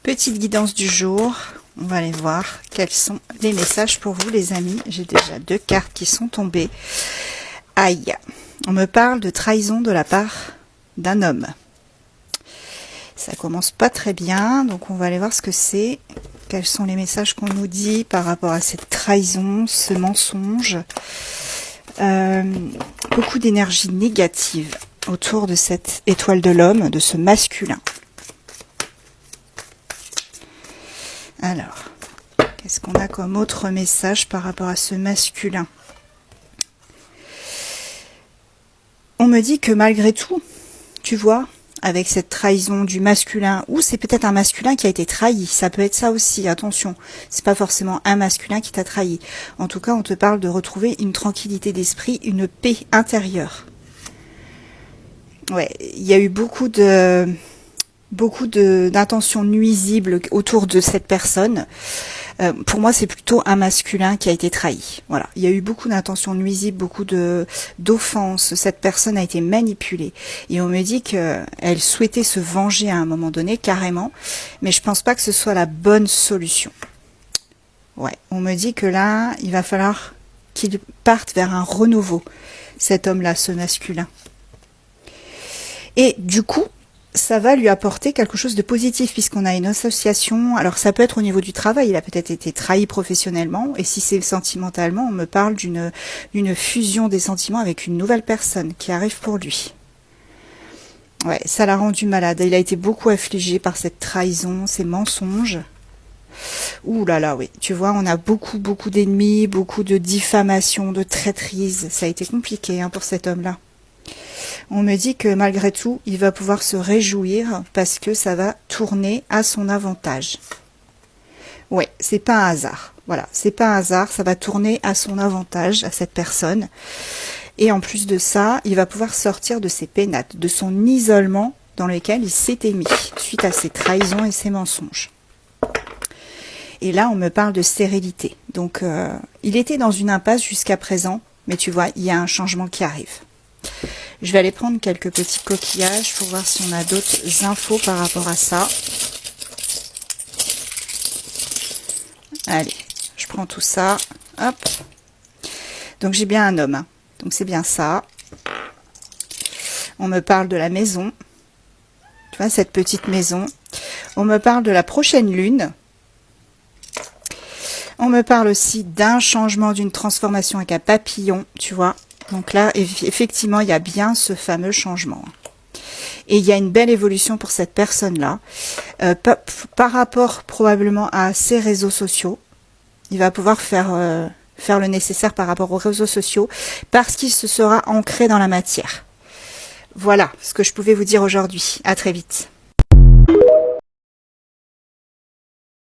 Petite guidance du jour. On va aller voir quels sont les messages pour vous, les amis. J'ai déjà 2 cartes qui sont tombées. Aïe. On me parle de trahison de la part d'un homme. Ça commence pas très bien, donc on va aller voir ce que c'est. Quels sont les messages qu'on nous dit par rapport à cette trahison, ce mensonge. Beaucoup d'énergie négative autour de cette étoile de l'homme, de ce masculin. Alors, qu'est-ce qu'on a comme autre message par rapport à ce masculin? On me dit que malgré tout, tu vois, avec cette trahison du masculin, ou c'est peut-être un masculin qui a été trahi, ça peut être ça aussi, attention, c'est pas forcément un masculin qui t'a trahi. En tout cas, on te parle de retrouver une tranquillité d'esprit, une paix intérieure. Ouais, il y a eu beaucoup d'intentions nuisibles autour de cette personne. Pour moi, c'est plutôt un masculin qui a été trahi. Voilà, il y a eu beaucoup d'intentions nuisibles, beaucoup d'offenses. Cette personne a été manipulée. Et on me dit qu'elle souhaitait se venger à un moment donné, carrément. Mais je pense pas que ce soit la bonne solution. Ouais, on me dit que là, il va falloir qu'il parte vers un renouveau, cet homme-là, ce masculin. Et du coup, ça va lui apporter quelque chose de positif puisqu'on a une association. Alors ça peut être au niveau du travail, il a peut-être été trahi professionnellement, et si c'est sentimentalement, on me parle d'une fusion des sentiments avec une nouvelle personne qui arrive pour lui. Ouais, ça l'a rendu malade, il a été beaucoup affligé par cette trahison, ces mensonges. Ouh là là, oui, tu vois, on a beaucoup d'ennemis, beaucoup de diffamation, de traîtrise. Ça a été compliqué pour cet homme-là. On me dit que malgré tout, il va pouvoir se réjouir parce que ça va tourner à son avantage. Ouais, c'est pas un hasard. Voilà, c'est pas un hasard, ça va tourner à son avantage, à cette personne. Et en plus de ça, il va pouvoir sortir de ses pénates, de son isolement dans lequel il s'était mis, suite à ses trahisons et ses mensonges. Et là, on me parle de stérilité. Donc, il était dans une impasse jusqu'à présent, mais tu vois, il y a un changement qui arrive. Je vais aller prendre quelques petits coquillages pour voir si on a d'autres infos par rapport à ça. Allez, je prends tout ça. Hop. Donc j'ai bien un homme. Donc c'est bien ça. On me parle de la maison. Tu vois, cette petite maison. On me parle de la prochaine lune. On me parle aussi d'un changement, d'une transformation avec un papillon, tu vois. Donc là, effectivement, il y a bien ce fameux changement. Et il y a une belle évolution pour cette personne-là. Par rapport probablement à ses réseaux sociaux, il va pouvoir faire le nécessaire par rapport aux réseaux sociaux parce qu'il se sera ancré dans la matière. Voilà ce que je pouvais vous dire aujourd'hui. À très vite.